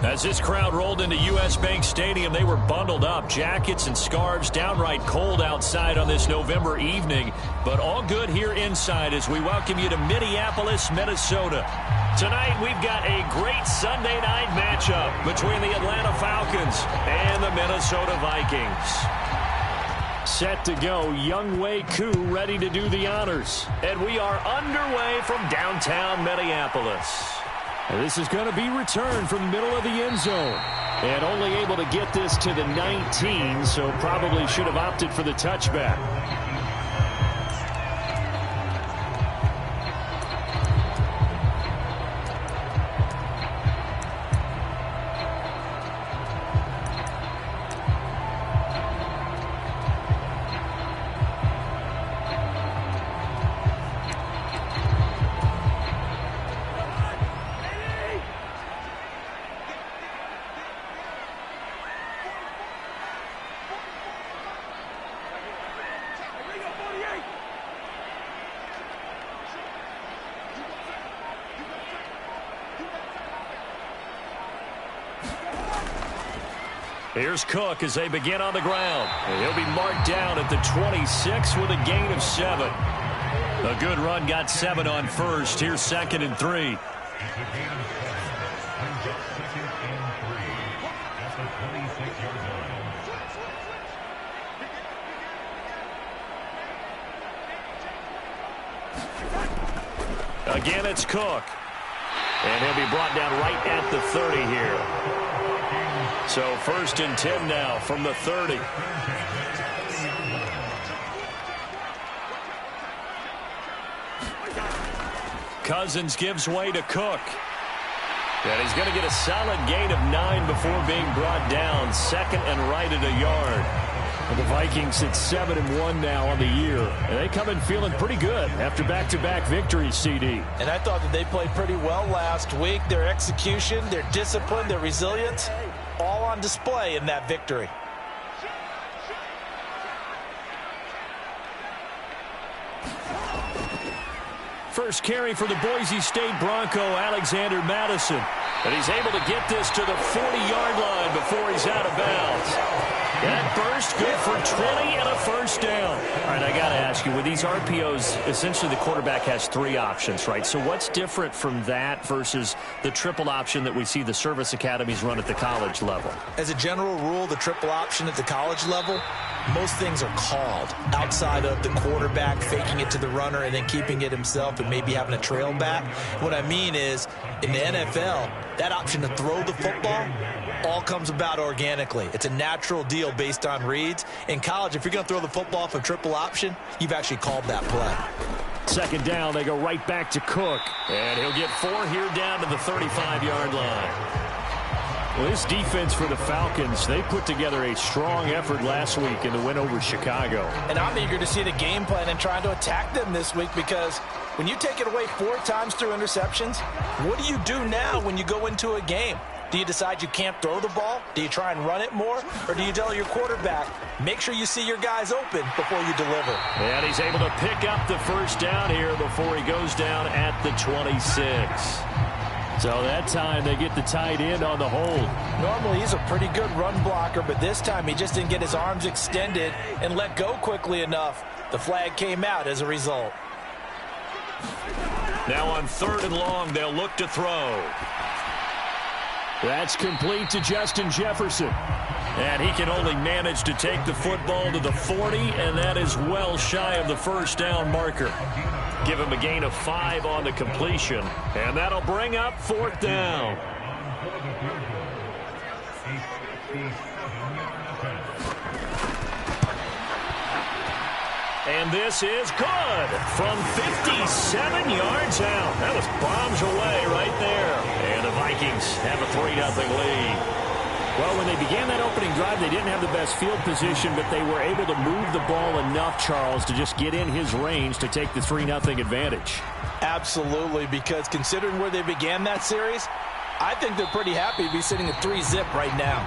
As this crowd rolled into U.S. Bank Stadium, they were bundled up, jackets and scarves, downright cold outside on this November evening, but all good here inside as we welcome you to Minneapolis, Minnesota. Tonight, we've got a great Sunday night matchup between the Atlanta Falcons and the Minnesota Vikings. Set to go, Younghoe Koo ready to do the honors. And we are underway from downtown Minneapolis. This is going to be returned from the middle of the end zone. And only able to get this to the 19, so probably should have opted for the touchback. Here's Cook as they begin on the ground. And he'll be marked down at the 26 with a gain of 7. A good run got 7 on first. Here's 2nd and 3. Again, it's Cook. And he'll be brought down right at the 30 here. So 1st and 10 now from the 30. Cousins gives way to Cook. And he's going to get a solid gain of 9 before being brought down. 2nd and right at a yard. Well, the Vikings sit 7-1 now on the year. And they come in feeling pretty good after back-to-back victories, CD. And I thought that they played pretty well last week. Their execution, their discipline, their resilience, all on display in that victory. First carry for the Boise State Bronco, Alexander Madison. And he's able to get this to the 40-yard line before he's out of bounds. That burst good for 20 and a first down. All right, I got to ask you, with these RPOs, essentially the quarterback has 3 options, right? So what's different from that versus the triple option that we see the service academies run at the college level? As a general rule, the triple option at the college level, most things are called outside of the quarterback faking it to the runner and then keeping it himself and maybe having a trail back. What I mean is, in the NFL, that option to throw the football all comes about organically. It's a natural deal based on reads. In college, if you're going to throw the football off a triple option, you've actually called that play. 2nd down, they go right back to Cook. And he'll get 4 here down to the 35-yard line. Well, this defense for the Falcons, they put together a strong effort last week in the win over Chicago. And I'm eager to see the game plan and trying to attack them this week, because when you take it away 4 times through interceptions, what do you do now when you go into a game? Do you decide you can't throw the ball? Do you try and run it more? Or do you tell your quarterback, make sure you see your guys open before you deliver? And he's able to pick up the first down here before he goes down at the 26. So that time they get the tight end on the hold. Normally he's a pretty good run blocker, but this time he just didn't get his arms extended and let go quickly enough. The flag came out as a result. Now on 3rd and long, they'll look to throw. That's complete to Justin Jefferson. And he can only manage to take the football to the 40, and that is well shy of the first down marker. Give him a gain of 5 on the completion, and that'll bring up 4th down. And this is good from 57 yards out. That was bombs away right there. And the Vikings have a 3-0 lead. Well, when they began that opening drive, they didn't have the best field position, but they were able to move the ball enough, Charles, to just get in his range to take the 3-0 advantage. Absolutely, because considering where they began that series, I think they're pretty happy to be sitting at 3-zip right now.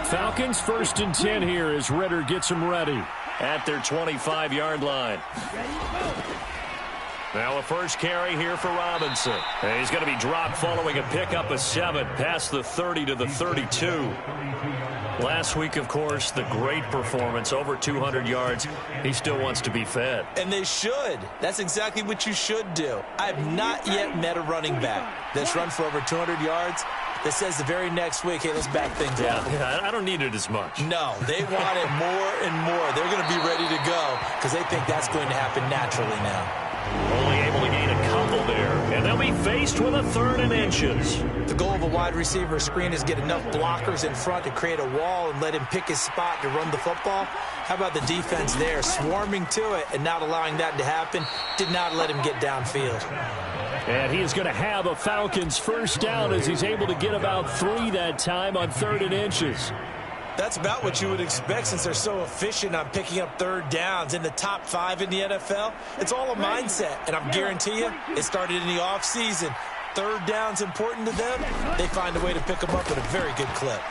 Falcons 1st and 10 here as Ritter gets them ready at their 25-yard line. Now a first carry here for Robinson. And he's going to be dropped following a pickup of 7 past the 30 to the 32. Last week, of course, the great performance, over 200 yards. He still wants to be fed. And they should. That's exactly what you should do. I have not yet met a running back that's run for over 200 yards that says the very next week, hey, let's back things up. Yeah, I don't need it as much. No, they want it more and more. They're going to be ready to go because they think that's going to happen naturally now. Only able to gain a couple there, and they'll be faced with a 3rd and inches. The goal of a wide receiver screen is get enough blockers in front to create a wall and let him pick his spot to run the football. How about the defense there, swarming to it and not allowing that to happen? Did not let him get downfield. And he is going to have a Falcons first down as he's able to get about 3 that time on 3rd and inches. That's about what you would expect since they're so efficient on picking up 3rd downs in the top 5 in the NFL. It's all a mindset, and I guarantee you it started in the offseason. 3rd down's important to them. They find a way to pick them up at a very good clip.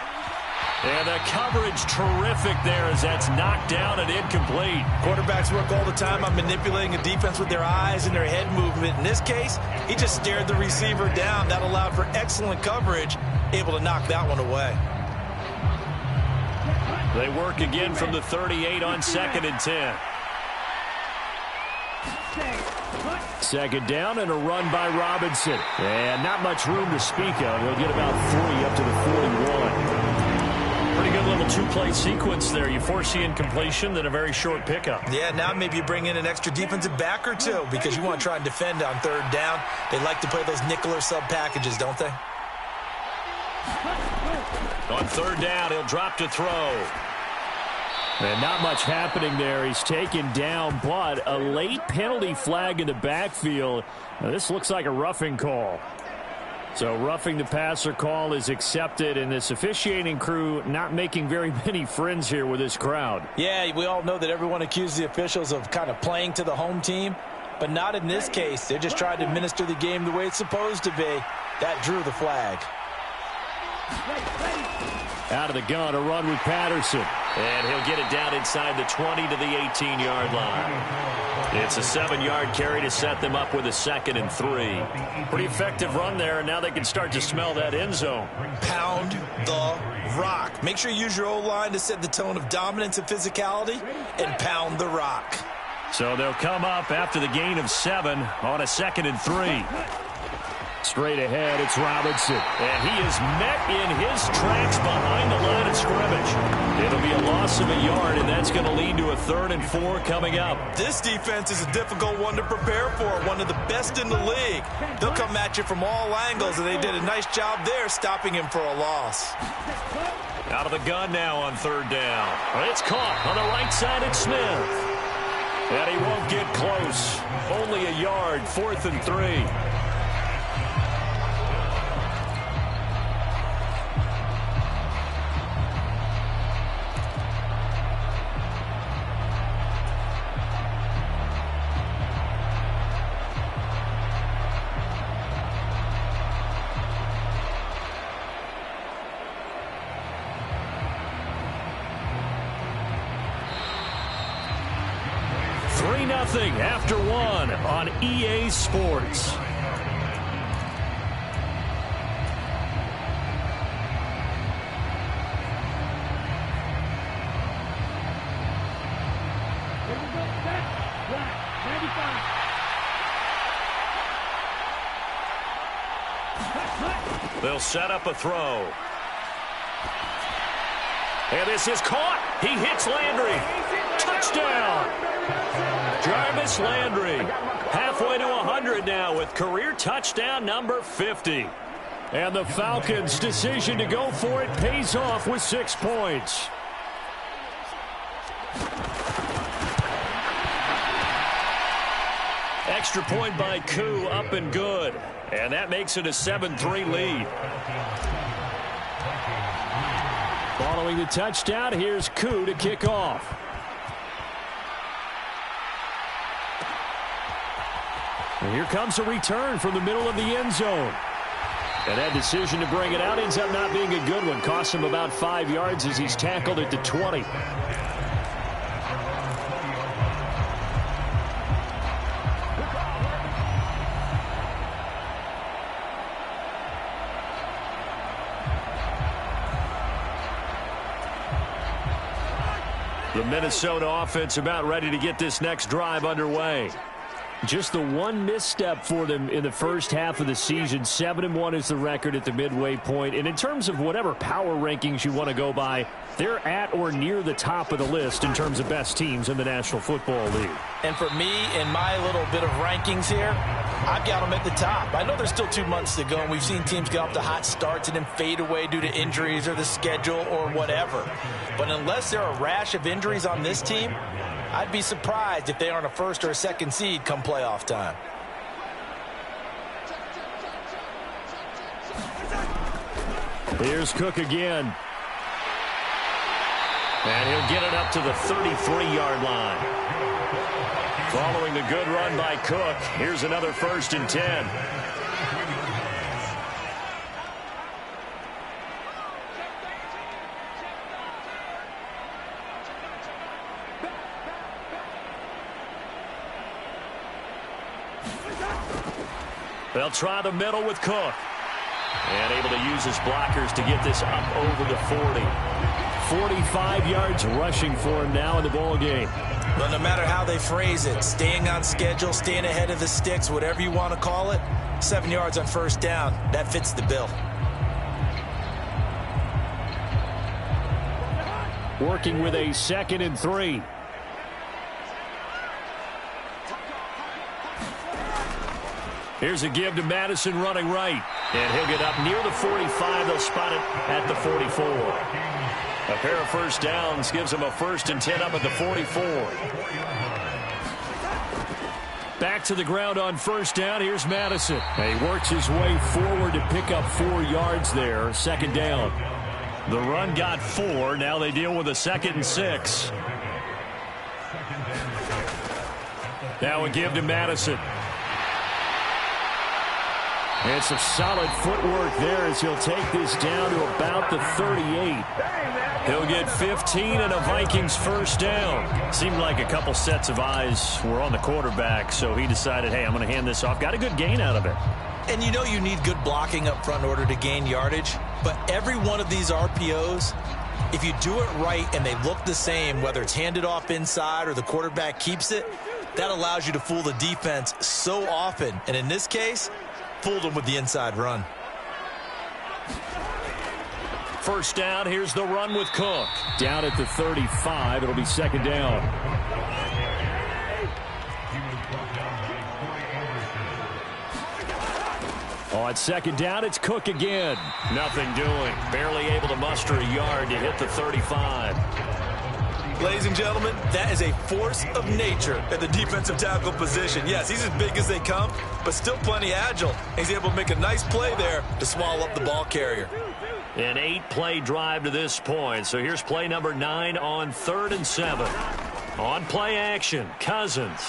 And the coverage terrific there as that's knocked down and incomplete. Quarterbacks work all the time on manipulating a defense with their eyes and their head movement. In this case, he just stared the receiver down. That allowed for excellent coverage, able to knock that one away. They work again from the 38 on 2nd and 10. 2nd down and a run by Robinson. And not much room to speak of. He'll get about 3 up to the 41. Pretty good little 2-play sequence there. You force the incompletion, then a very short pickup. Yeah, now maybe you bring in an extra defensive back or 2 because you want to try and defend on 3rd down. They like to play those nickel or sub packages, don't they? On 3rd down, he'll drop to throw. And not much happening there. He's taken down, but a late penalty flag in the backfield. Now, this looks like a roughing call. So roughing the passer call is accepted, and this officiating crew not making very many friends here with this crowd. Yeah, we all know that everyone accuses the officials of kind of playing to the home team, but not in this case. They're just trying to administer the game the way it's supposed to be. That drew the flag. Out of the gun, a run with Patterson. And he'll get it down inside the 20 to the 18-yard line. It's a 7-yard carry to set them up with a 2nd and 3. Pretty effective run there, and now they can start to smell that end zone. Pound the rock. Make sure you use your O-line to set the tone of dominance and physicality, and pound the rock. So they'll come up after the gain of 7 on a 2nd and 3. Straight ahead, it's Robinson. And he is met in his tracks behind the line of scrimmage. It'll be a loss of a yard, and that's going to lead to a 3rd and 4 coming up. This defense is a difficult one to prepare for, one of the best in the league. They'll come at you from all angles, and they did a nice job there stopping him for a loss. Out of the gun now on 3rd down. It's caught on the right side at Smith. And he won't get close. Only a yard, 4th and 3. After 1 on EA Sports. They'll set up a throw. And this is caught. He hits Landry. Touchdown. Jarvis Landry, halfway to 100 now with career touchdown number 50. And the Falcons' decision to go for it pays off with 6 points. Extra point by Koo, up and good. And that makes it a 7-3 lead. Following the touchdown, here's Koo to kick off. And here comes a return from the middle of the end zone. And that decision to bring it out ends up not being a good one. Costs him about 5 yards as he's tackled at the 20. The Minnesota offense about ready to get this next drive underway. Just the one misstep for them in the first half of the season. 7-1 is the record at the midway point. And in terms of whatever power rankings you want to go by, they're at or near the top of the list in terms of best teams in the National Football League. And for me, in my little bit of rankings here, I've got them at the top. I know there's still 2 months to go, and we've seen teams get off to hot starts and then fade away due to injuries or the schedule or whatever. But unless there are a rash of injuries on this team, I'd be surprised if they aren't a first or a second seed come playoff time. Here's Cook again. And he'll get it up to the 33-yard line. Following the good run by Cook, here's another 1st and 10. They'll try the middle with Cook. And able to use his blockers to get this up over the 40. 45 yards rushing for him now in the ball game. But no matter how they phrase it, staying on schedule, staying ahead of the sticks, whatever you want to call it, 7 yards on 1st down, that fits the bill. Working with a 2nd and 3. Here's a give to Madison running right. And he'll get up near the 45. They'll spot it at the 44. A pair of 1st downs gives him a 1st and 10 up at the 44. Back to the ground on 1st down. Here's Madison. And he works his way forward to pick up 4 yards there. 2nd down. The run got 4. Now they deal with a 2nd and 6. Now a give to Madison. And some solid footwork there as he'll take this down to about the 38. He'll get 15 and a Vikings 1st down. Seemed like a couple sets of eyes were on the quarterback, so he decided, hey, I'm going to hand this off. Got a good gain out of it. And you know you need good blocking up front in order to gain yardage. But every one of these RPOs, if you do it right and they look the same, whether it's handed off inside or the quarterback keeps it, that allows you to fool the defense so often. And in this case, fooled him with the inside run. 1st down. Here's the run with Cook. Down at the 35. It'll be 2nd down. On 2nd down, it's Cook again. Nothing doing. Barely able to muster a yard to hit the 35. Ladies and gentlemen, that is a force of nature at the defensive tackle position. Yes, he's as big as they come, but still plenty agile. He's able to make a nice play there to swallow up the ball carrier. An 8-play drive to this point. So here's play number 9 on 3rd and 7. On play action, Cousins.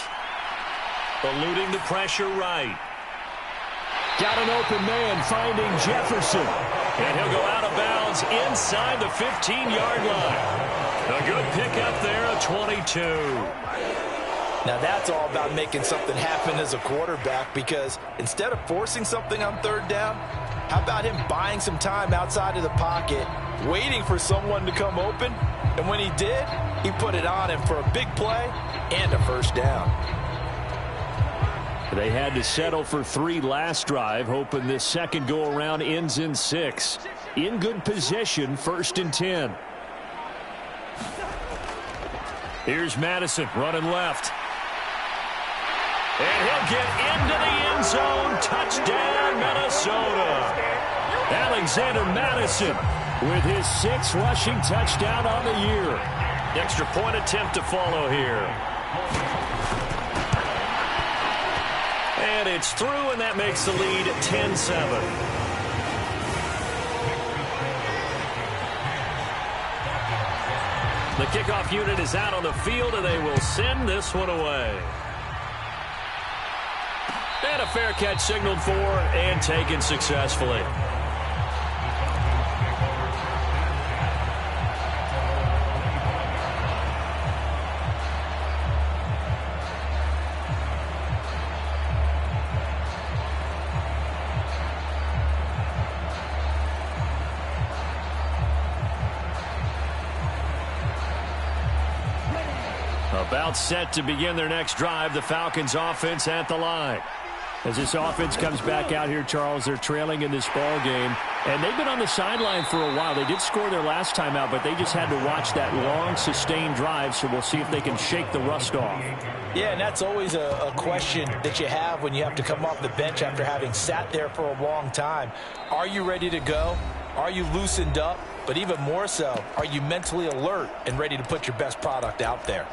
Eluding the pressure right. Got an open man finding Jefferson. And he'll go out of bounds inside the 15-yard line. A good pickup there, a 22. Now that's all about making something happen as a quarterback, because instead of forcing something on 3rd down, how about him buying some time outside of the pocket, waiting for someone to come open, and when he did, he put it on him for a big play and a 1st down. They had to settle for 3 last drive, hoping this second go-around ends in 6. In good position, 1st and 10. Here's Madison running left. And he'll get into the end zone. Touchdown, Minnesota. Alexander Madison with his 6th rushing touchdown on the year. Extra point attempt to follow here. And it's through, and that makes the lead 10-7. The kickoff unit is out on the field, and they will send this one away. And a fair catch signaled for and taken successfully. About set to begin their next drive, the Falcons offense at the line. As this offense comes back out here, Charles, they're trailing in this ball game, and they've been on the sideline for a while. They did score their last time out, but they just had to watch that long, sustained drive, so we'll see if they can shake the rust off. Yeah, and that's always a question that you have when you have to come off the bench after having sat there for a long time. Are you ready to go? Are you loosened up? But even more so, are you mentally alert and ready to put your best product out there?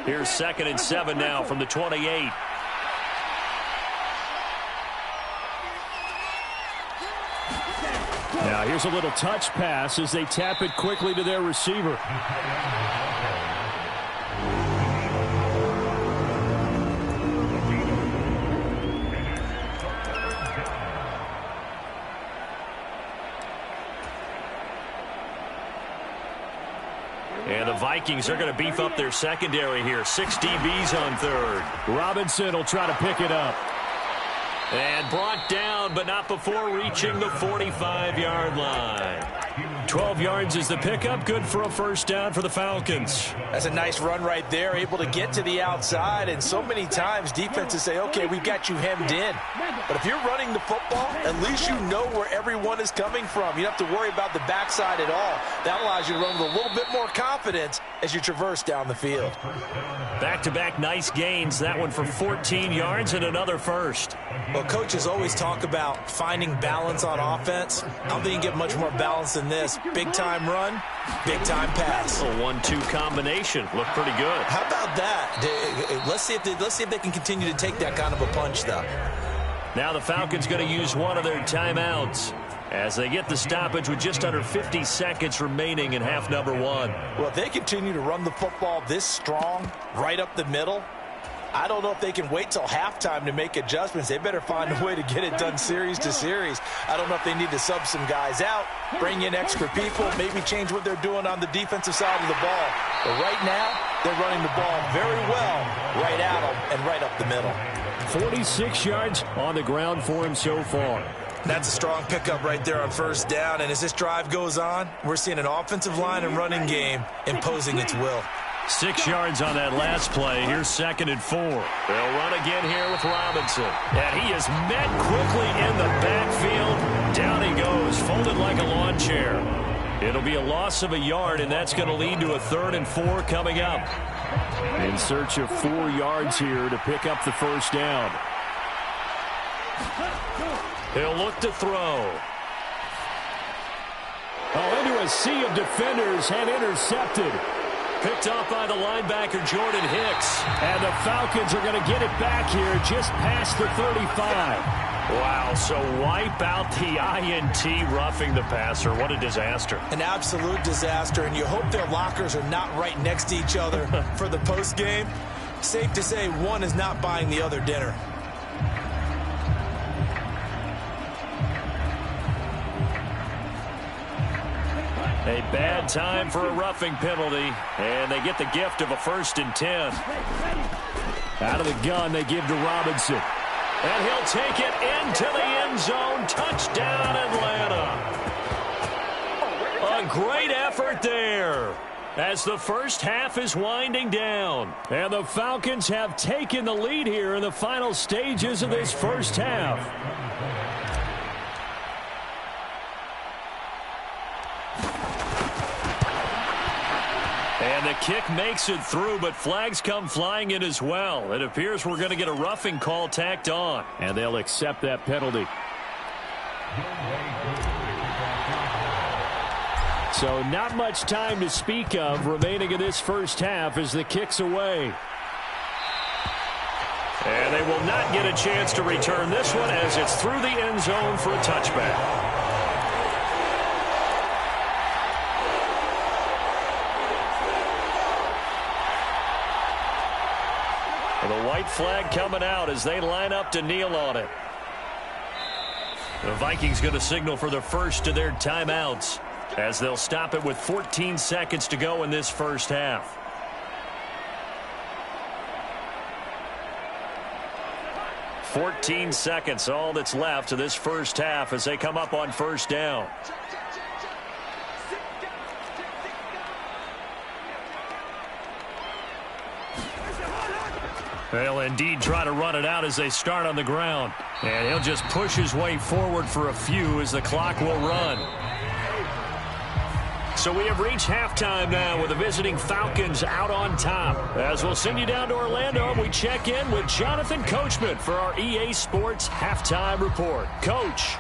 Here's 2nd and 7 now from the 28. Now here's a little touch pass as they tap it quickly to their receiver. And the Vikings are going to beef up their secondary here. 6 DBs on third. Robinson will try to pick it up. And brought down, but not before reaching the 45-yard line. 12 yards is the pickup. Good for a first down for the Falcons. That's a nice run right there, able to get to the outside. And so many times defenses say, okay, we've got you hemmed in. But if you're running the football, at least you know where everyone is coming from. You don't have to worry about the backside at all. That allows you to run with a little bit more confidence as you traverse down the field. Back-to-back nice gains. That one for 14 yards and another first. Well, coaches always talk about finding balance on offense. I don't think you can get much more balance than this. Big-time run, big-time pass. A 1-2 combination. Looked pretty good. How about that? Let's see if they can continue to take that kind of a punch, though. Now the Falcons going to use one of their timeouts as they get the stoppage with just under 50 seconds remaining in half number 1. Well, if they continue to run the football this strong, right up the middle, I don't know if they can wait till halftime to make adjustments. They better find a way to get it done series to series. I don't know if they need to sub some guys out, bring in extra people, maybe change what they're doing on the defensive side of the ball. But right now, they're running the ball very well right at them and right up the middle. 46 yards on the ground for him so far. That's a strong pickup right there on first down. And as this drive goes on, we're seeing an offensive line and running game imposing its will. 6 yards on that last play. Here's 2nd and 4. They'll run again here with Robinson. And he is met quickly in the backfield. Down he goes, folded like a lawn chair. It'll be a loss of a yard, and that's going to lead to a 3rd and 4 coming up. In search of 4 yards here to pick up the first down. He'll look to throw. Into a sea of defenders and intercepted. Picked off by the linebacker, Jordan Hicks. And the Falcons are going to get it back here just past the 35. Wow, so wipe out the INT roughing the passer. What a disaster. An absolute disaster, and you hope their lockers are not right next to each other for the postgame. Safe to say one is not buying the other dinner. A bad time for a roughing penalty, and they get the gift of a 1st and 10. Out of the gun, they give to Robinson. And he'll take it into the end zone. Touchdown, Atlanta. A great effort there as the first half is winding down. And the Falcons have taken the lead here in the final stages of this first half. And the kick makes it through, but flags come flying in as well. It appears we're going to get a roughing call tacked on, and they'll accept that penalty. So not much time to speak of remaining in this first half as the kick's away. And they will not get a chance to return this one as it's through the end zone for a touchback. The white flag coming out as they line up to kneel on it. The Vikings going to signal for the first of their timeouts as they'll stop it with 14 seconds to go in this first half. 14 seconds, all that's left of this first half as they come up on first down. They'll indeed try to run it out as they start on the ground. And he'll just push his way forward for a few as the clock will run. So we have reached halftime now with the visiting Falcons out on top. As we'll send you down to Orlando, we check in with Jonathan Coachman for our EA Sports Halftime Report. Coach.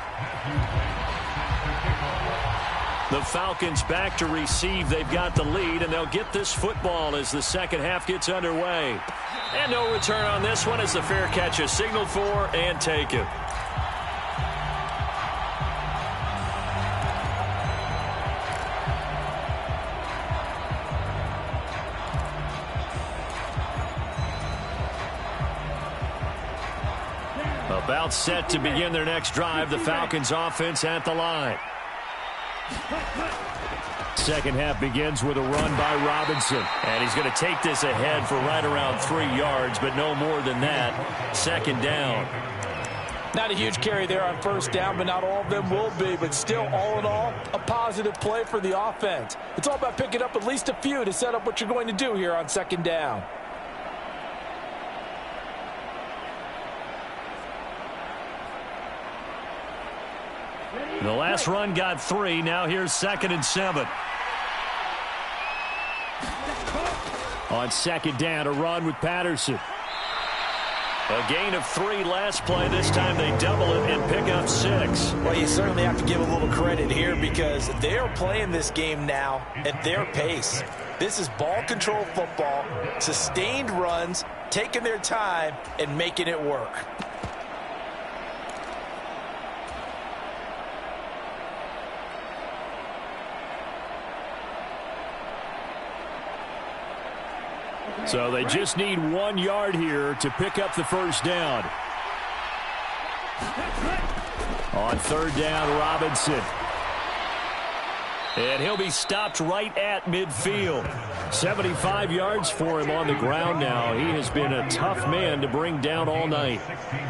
The Falcons back to receive. They've got the lead, and they'll get this football as the second half gets underway. And no return on this one as the fair catch is signaled for and taken. About set to begin their next drive, the Falcons offense at the line. Second half begins with a run by Robinson. And he's going to take this ahead for right around 3 yards, but no more than that. Second down. Not a huge carry there on first down, but not all of them will be. But still, all in all, a positive play for the offense. It's all about picking up at least a few to set up what you're going to do here on second down. The last run got 3. Now here's 2nd and 7. On second down, a run with Patterson. A gain of 3 last play. This time they double it and pick up 6. Well, you certainly have to give a little credit here because they are playing this game now at their pace. This is ball control football, sustained runs, taking their time and making it work. So they just need 1 yard here to pick up the first down. On third down, Robinson. And he'll be stopped right at midfield. 75 yards for him on the ground now. He has been a tough man to bring down all night.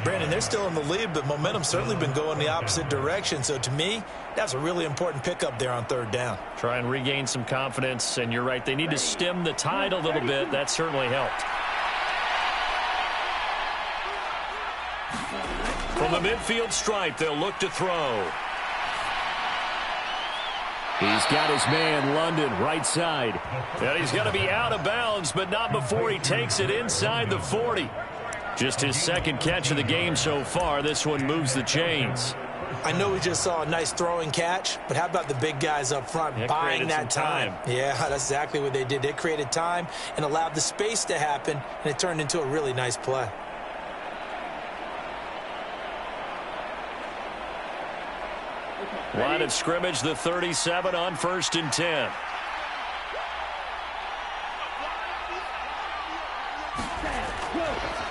Brandon, they're still in the lead, but momentum's certainly been going the opposite direction. So to me, that's a really important pickup there on third down. Try and regain some confidence, and you're right. They need to stem the tide a little bit. That certainly helped. From the midfield stripe, they'll look to throw. He's got his man, London, right side. And he's going to be out of bounds, but not before he takes it inside the 40. Just his second catch of the game so far. This one moves the chains. I know we just saw a nice throwing catch, but how about the big guys up front buying that time? Yeah, that's exactly what they did. They created time and allowed the space to happen, and it turned into a really nice play. Line of scrimmage, the 37 on 1st and 10.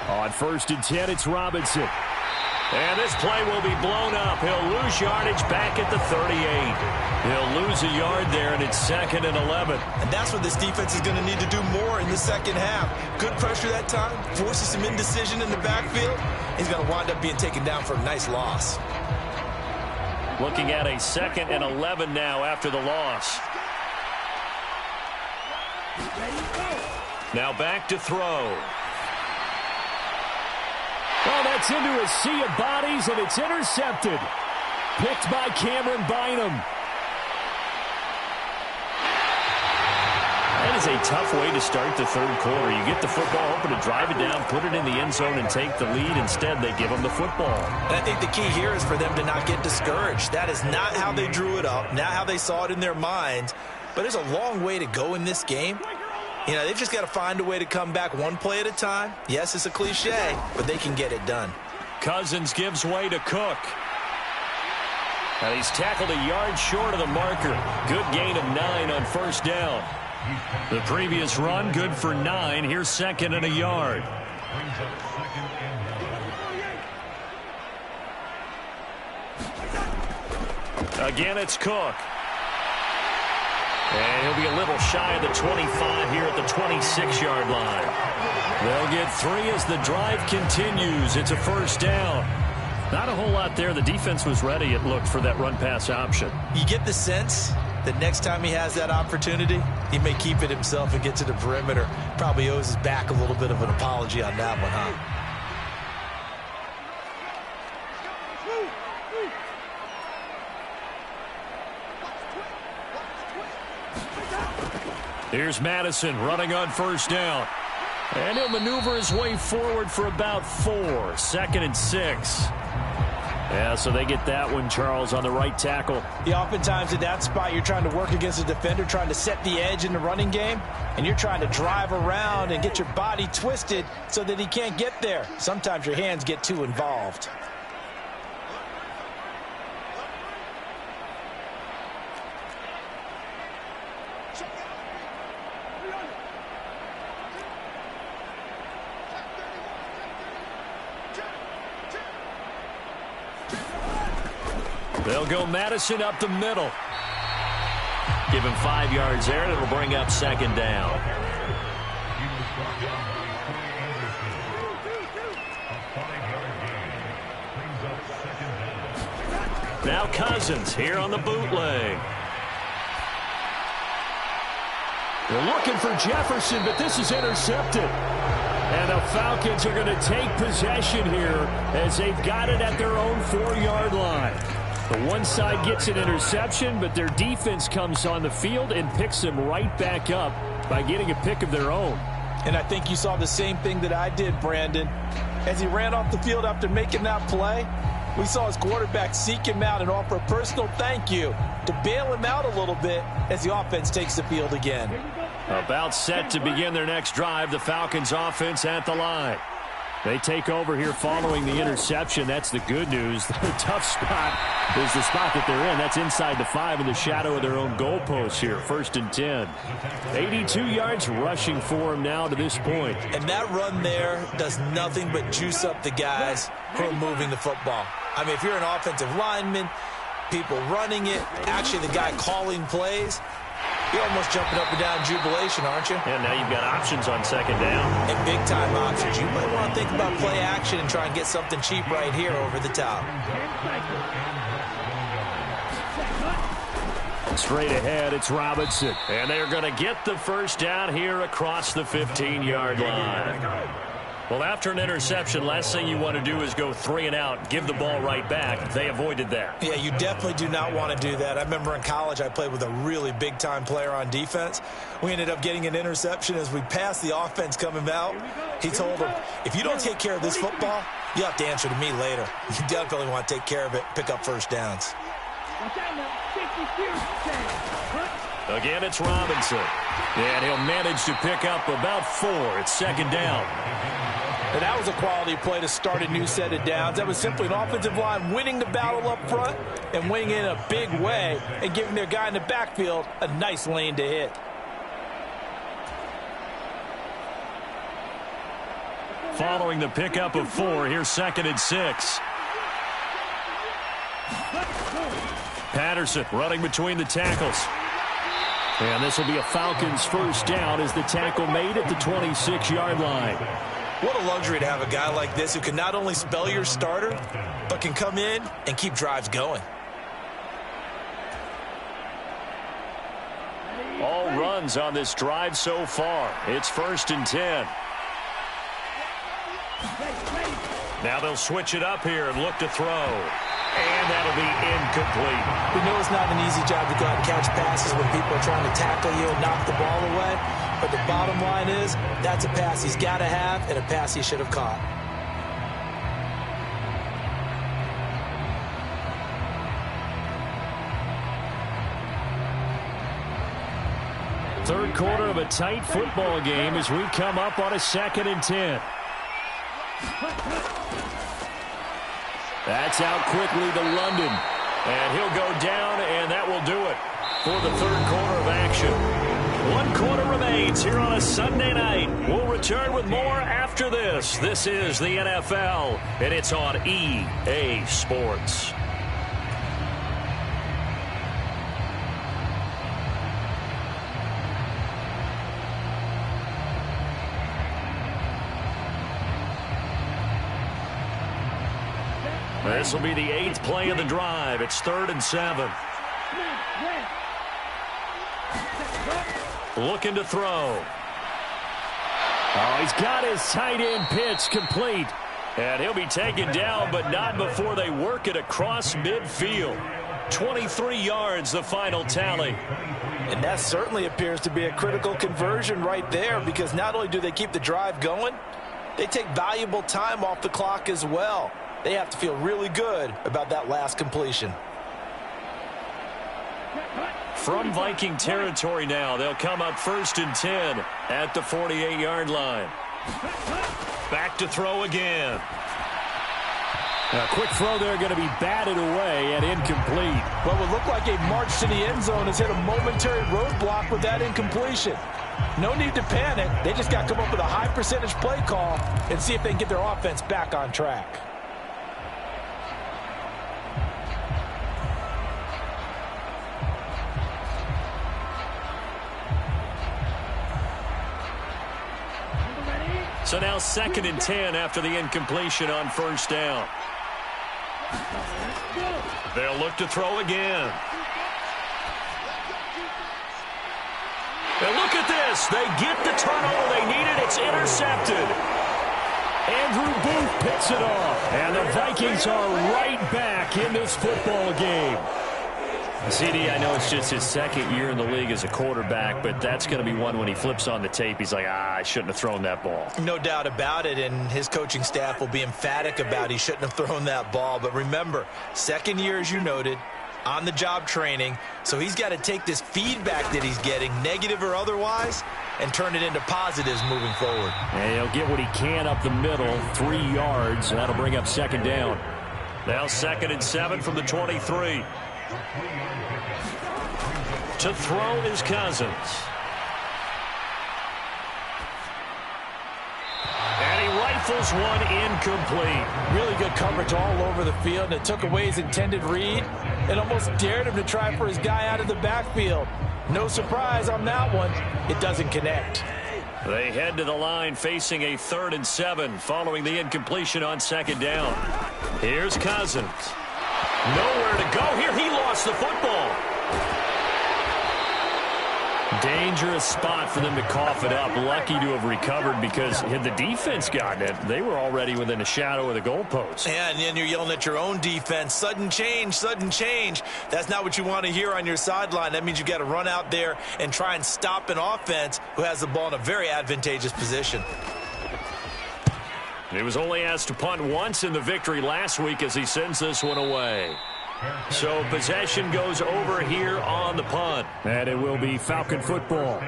On 1st and 10, it's Robinson. And this play will be blown up. He'll lose yardage back at the 38. He'll lose a yard there, and it's 2nd and 11. And that's what this defense is going to need to do more in the second half. Good pressure that time, forces some indecision in the backfield. He's going to wind up being taken down for a nice loss. Looking at a 2nd and 11 now after the loss. Now back to throw. Oh, that's into a sea of bodies, and it's intercepted. Picked by Cameron Bynum. That is a tough way to start the third quarter. You get the football open to drive it down, put it in the end zone, and take the lead. Instead, they give them the football. And I think the key here is for them to not get discouraged. That is not how they drew it up, not how they saw it in their minds. But there's a long way to go in this game. You know, they've just got to find a way to come back one play at a time. Yes, it's a cliche, but they can get it done. Cousins gives way to Cook. And he's tackled a yard short of the marker. Good gain of 9 on first down. The previous run, good for 9. Here's 2nd and a yard. Again, it's Cook. And he'll be a little shy of the 25 here at the 26-yard line. They'll get 3 as the drive continues. It's a first down. Not a whole lot there. The defense was ready, it looked, for that run-pass option. You get the sense that next time he has that opportunity, he may keep it himself and get to the perimeter. Probably owes his back a little bit of an apology on that one, huh? Here's Madison running on first down. And he'll maneuver his way forward for about 4. 2nd and 6. Yeah, so they get that one, Charles, on the right tackle. Yeah, oftentimes at that spot, you're trying to work against a defender, trying to set the edge in the running game, and you're trying to drive around and get your body twisted so that he can't get there. Sometimes your hands get too involved. They'll go Madison up the middle. Give him 5 yards there, and it'll bring up 2nd down. Now Cousins here on the bootleg. They're looking for Jefferson, but this is intercepted. And the Falcons are going to take possession here as they've got it at their own 4-yard line. The one side gets an interception, but their defense comes on the field and picks them right back up by getting a pick of their own. And I think you saw the same thing that I did, Brandon. As he ran off the field after making that play, we saw his quarterback seek him out and offer a personal thank you to bail him out a little bit as the offense takes the field again. About set to begin their next drive, the Falcons offense at the line. They take over here following the interception. That's the good news. The tough spot is the spot that they're in. That's inside the 5 in the shadow of their own goalpost here. 1st and 10. 82 yards rushing for him now to this point. And that run there does nothing but juice up the guys who are moving the football. I mean, if you're an offensive lineman, people running it, actually the guy calling plays, you're almost jumping up and down jubilation, aren't you? And now you've got options on 2nd down. And big-time options. You might want to think about play action and try and get something cheap right here over the top. Straight ahead, it's Robinson. And they're going to get the first down here across the 15-yard line. Well, after an interception, last thing you want to do is go 3 and out, give the ball right back. They avoided that. Yeah, you definitely do not want to do that. I remember in college I played with a really big-time player on defense. We ended up getting an interception as we passed the offense coming out. He told him, if you don't take care of this football, you'll have to answer to me later. You definitely want to take care of it, pick up first downs. Again, it's Robinson. And he'll manage to pick up about 4. It's 2nd down. And that was a quality play to start a new set of downs. That was simply an offensive line winning the battle up front and winning in a big way and giving their guy in the backfield a nice lane to hit. Following the pickup of 4, here's 2nd and 6. Patterson running between the tackles. And this will be a Falcons first down as the tackle made at the 26-yard line. What a luxury to have a guy like this who can not only spell your starter, but can come in and keep drives going. All runs on this drive so far. It's 1st and 10. Now they'll switch it up here and look to throw. And that'll be incomplete. We know it's not an easy job to go out and catch passes when people are trying to tackle you and knock the ball away. But the bottom line is, that's a pass he's got to have and a pass he should have caught. Third quarter of a tight football game as we come up on a 2nd and 10. That's out quickly to London. And he'll go down, and that will do it for the third quarter of action. 1 quarter remains here on a Sunday night. We'll return with more after this. This is the NFL, and it's on EA Sports. This will be the 8th play of the drive. It's 3rd and 7. Looking to throw. Oh, he's got his tight end pitch complete. And he'll be taken down, but not before they work it across midfield. 23 yards, the final tally. And that certainly appears to be a critical conversion right there, because not only do they keep the drive going, they take valuable time off the clock as well. They have to feel really good about that last completion. From Viking territory now, they'll come up 1st and 10 at the 48-yard line. Back to throw again. A quick throw there going to be batted away and incomplete. What would look like a march to the end zone has hit a momentary roadblock with that incompletion. No need to panic. They just got to come up with a high percentage play call and see if they can get their offense back on track. So now 2nd and 10 after the incompletion on 1st down. They'll look to throw again. And look at this. They get the turnover they needed. It's intercepted. Andrew Booth picks it off. And the Vikings are right back in this football game. CD, I know it's just his 2nd year in the league as a quarterback, but that's going to be one when he flips on the tape. He's like, I shouldn't have thrown that ball. No doubt about it, and his coaching staff will be emphatic about he shouldn't have thrown that ball. But remember, 2nd year, as you noted, on-the-job training, so he's got to take this feedback that he's getting, negative or otherwise, and turn it into positives moving forward. And he'll get what he can up the middle, 3 yards, and that'll bring up 2nd down. Now 2nd and 7 from the 23. To throw is Cousins. And he rifles one incomplete. Really good coverage all over the field. It took away his intended read and almost dared him to try for his guy out of the backfield. No surprise on that one. It doesn't connect. They head to the line facing a 3rd and 7 following the incompletion on 2nd down. Here's Cousins. Nowhere to go here. He lost the football. Dangerous spot for them to cough it up. Lucky to have recovered, because had the defense gotten it, they were already within a shadow of the goalpost. Yeah, and then you're yelling at your own defense. Sudden change, sudden change. That's not what you want to hear on your sideline. That means you got to run out there and try and stop an offense who has the ball in a very advantageous position. He was only asked to punt once in the victory last week as he sends this one away. So possession goes over here on the punt. And it will be Falcon football.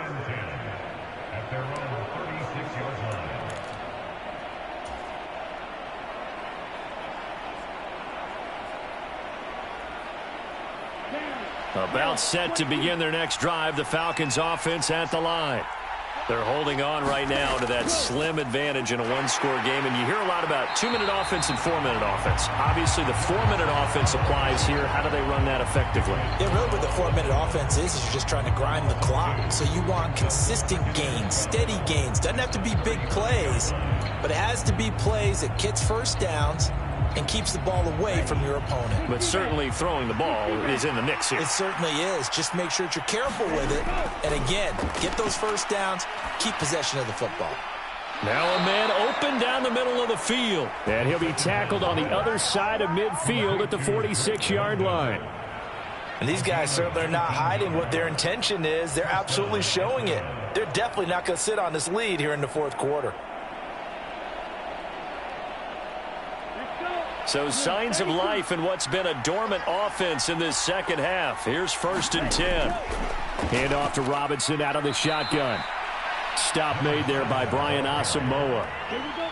About set to begin their next drive, the Falcons offense at the line. They're holding on right now to that slim advantage in a one-score game, and you hear a lot about 2-minute offense and 4-minute offense. Obviously, the 4-minute offense applies here. How do they run that effectively? Yeah, really what the 4-minute offense is you're just trying to grind the clock. So you want consistent gains, steady gains. Doesn't have to be big plays, but it has to be plays that gets first downs and keeps the ball away from your opponent. But certainly throwing the ball is in the mix here. It certainly is. Just make sure that you're careful with it. And again, get those first downs, keep possession of the football. Now a man open down the middle of the field. And he'll be tackled on the other side of midfield at the 46-yard line. And these guys certainly are not hiding what their intention is. They're absolutely showing it. They're definitely not going to sit on this lead here in the fourth quarter. So signs of life in what's been a dormant offense in this second half. Here's 1st and 10. Hand off to Robinson out of the shotgun. Stop made there by Brian Asamoah.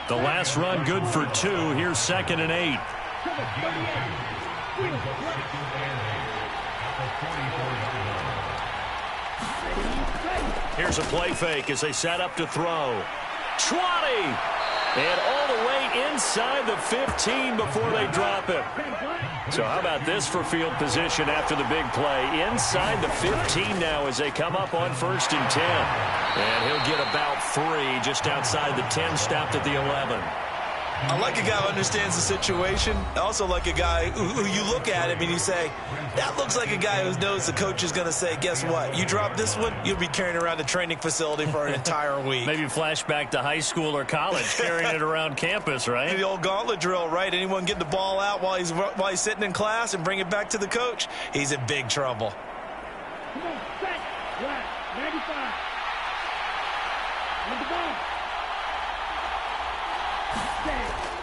The last run good for 2. Here's 2nd and 8. Here's a play fake as they set up to throw. 20! And all the way inside the 15 before they drop it. So how about this for field position after the big play? Inside the 15 now as they come up on 1st and 10. And he'll get about 3 just outside the 10, stopped at the 11. I like a guy who understands the situation. I also like a guy who you look at him and you say, that looks like a guy who knows the coach is going to say, guess what? You drop this one, you'll be carrying around the training facility for an entire week. Maybe flashback to high school or college, carrying it around campus, right? The old gauntlet drill, right? Anyone get the ball out while he's sitting in class and bring it back to the coach, he's in big trouble. Come on, set, left, 95. With the ball.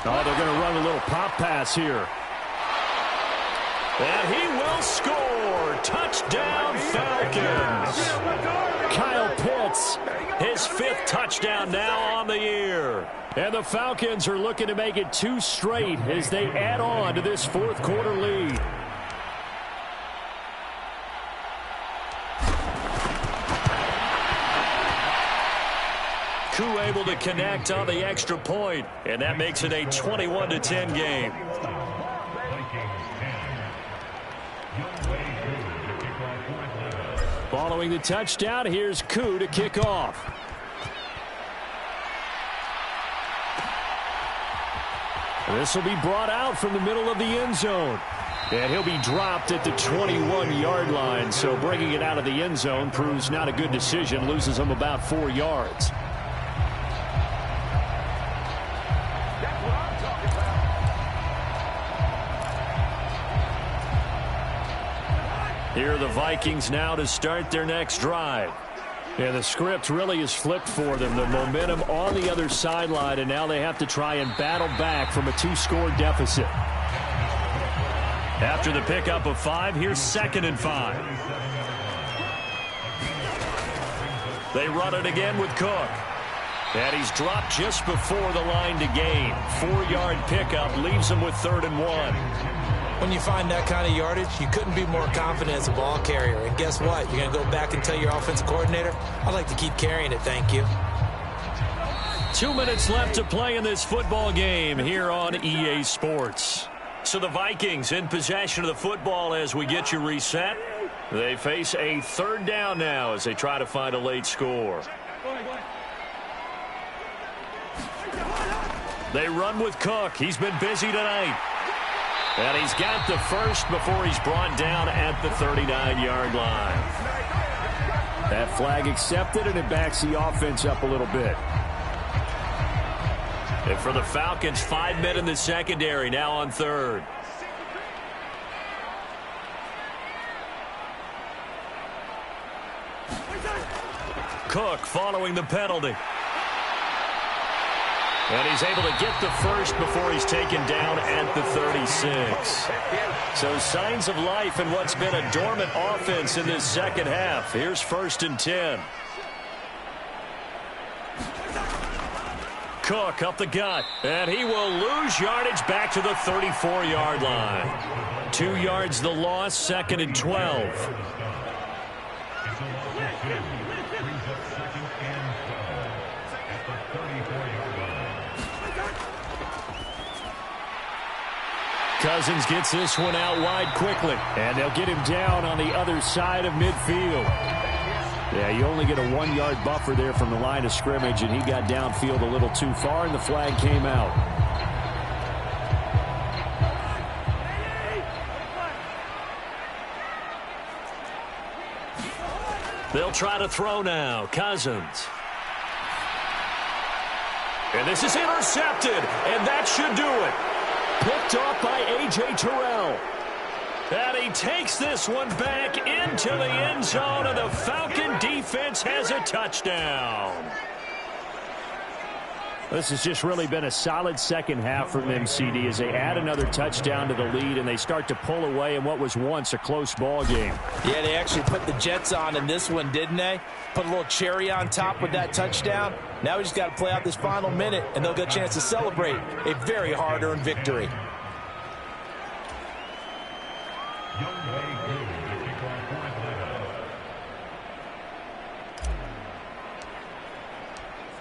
Oh, they're going to run a little pop pass here. And he will score. Touchdown, Falcons. Kyle Pitts, his 5th touchdown now on the year. And the Falcons are looking to make it 2 straight as they add on to this 4th quarter lead. Koo able to connect on the extra point, and that makes it a 21-10 game. Following the touchdown, here's Koo to kick off. This will be brought out from the middle of the end zone. And he'll be dropped at the 21-yard line, so bringing it out of the end zone proves not a good decision, loses him about 4 yards. Here are the Vikings now to start their next drive. Yeah, the script really is flipped for them. The momentum on the other sideline, and now they have to try and battle back from a 2-score deficit. After the pickup of 5, here's 2nd and 5. They run it again with Cook. And he's dropped just before the line to gain. 4-yard pickup leaves him with 3rd and 1. When you find that kind of yardage, you couldn't be more confident as a ball carrier. And guess what? You're going to go back and tell your offensive coordinator, I'd like to keep carrying it, thank you. 2 minutes left to play in this football game here on EA Sports. So the Vikings in possession of the football as we get you reset. They face a 3rd down now as they try to find a late score. They run with Cook. He's been busy tonight. And he's got the first before he's brought down at the 39-yard line. That flag accepted, and it backs the offense up a little bit. And for the Falcons, 5 men in the secondary, now on 3rd. Cook following the penalty. And he's able to get the first before he's taken down at the 36. So signs of life in what's been a dormant offense in this second half. Here's 1st and 10. Cook up the gut. And he will lose yardage back to the 34-yard line. 2 yards the loss, 2nd and 12. Cousins gets this one out wide quickly, and they'll get him down on the other side of midfield. Yeah, you only get a 1-yard buffer there from the line of scrimmage, and he got downfield a little too far, and the flag came out. They'll try to throw now. Cousins. And this is intercepted, and that should do it. Picked off by A.J. Terrell. And he takes this one back into the end zone, and the Falcon defense has a touchdown. This has just really been a solid second half from MCD as they add another touchdown to the lead and they start to pull away in what was once a close ball game. Yeah, they actually put the Jets on in this one, didn't they? Put a little cherry on top with that touchdown. Now we just got to play out this final minute, and they'll get a chance to celebrate a very hard-earned victory.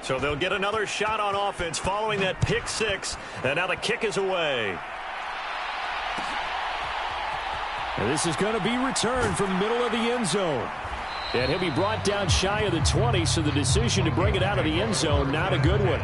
So they'll get another shot on offense following that pick six, and now the kick is away. And this is going to be returned from the middle of the end zone. And he'll be brought down shy of the 20, so the decision to bring it out of the end zone, not a good one.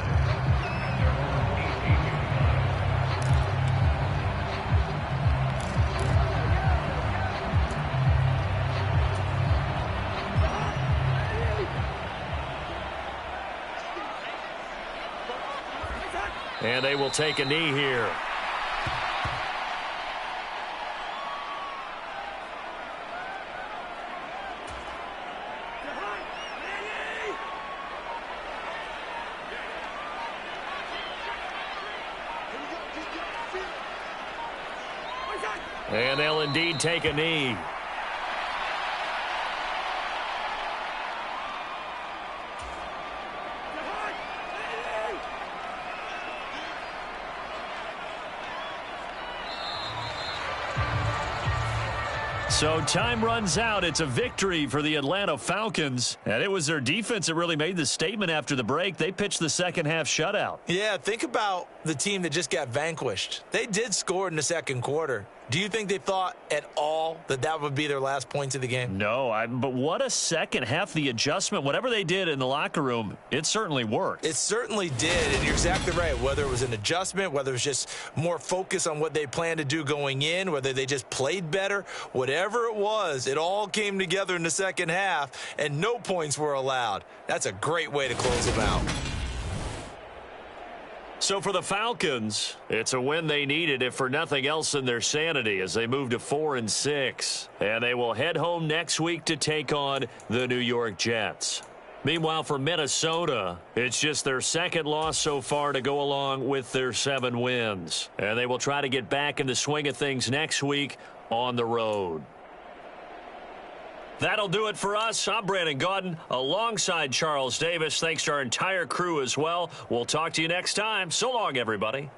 And they will take a knee here. And they'll indeed take a knee. So time runs out. It's a victory for the Atlanta Falcons. And it was their defense that really made the statement after the break. They pitched the second half shutout. Yeah, think about the team that just got vanquished. They did score in the second quarter. Do you think they thought at all that that would be their last points of the game? No, but what a second half. The adjustment, whatever they did in the locker room, it certainly worked. It certainly did, and you're exactly right. Whether it was an adjustment, whether it was just more focus on what they planned to do going in, whether they just played better, whatever it was, it all came together in the second half, and no points were allowed. That's a great way to close them out. So for the Falcons, it's a win they needed, if for nothing else than their sanity, as they move to 4-6. And they will head home next week to take on the New York Jets. Meanwhile, for Minnesota, it's just their second loss so far to go along with their 7 wins. And they will try to get back in the swing of things next week on the road. That'll do it for us. I'm Brandon Gaudin alongside Charles Davis. Thanks to our entire crew as well. We'll talk to you next time. So long, everybody.